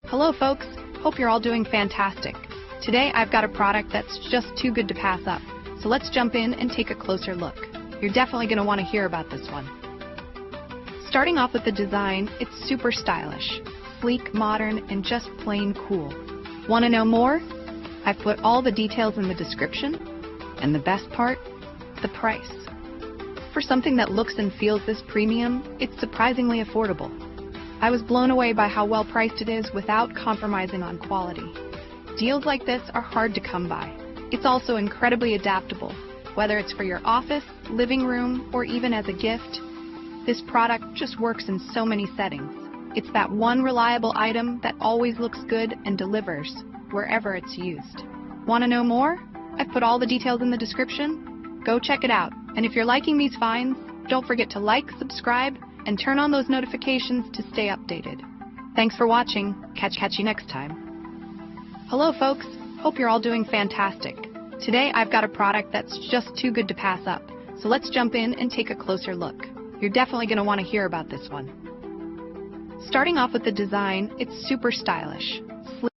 Hello folks, hope you're all doing fantastic. Today I've got a product that's just too good to pass up, so let's jump in and take a closer look. You're definitely going to want to hear about this one. Starting off with the design, it's super stylish, sleek, modern, and just plain cool. Want to know more? I've put all the details in the description, and the best part, the price. For something that looks and feels this premium, it's surprisingly affordable. I was blown away by how well priced it is without compromising on quality. Deals like this are hard to come by. It's also incredibly adaptable, whether it's for your office, living room, or even as a gift. This product just works in so many settings. It's that one reliable item that always looks good and delivers wherever it's used. Want to know more? I've put all the details in the description. Go check it out. And if you're liking these finds, don't forget to like, subscribe, and turn on those notifications to stay updated. Thanks for watching. Catch you next time. Hello folks, hope you're all doing fantastic. Today I've got a product that's just too good to pass up, so let's jump in and take a closer look. You're definitely going to want to hear about this one. Starting off with the design, it's super stylish,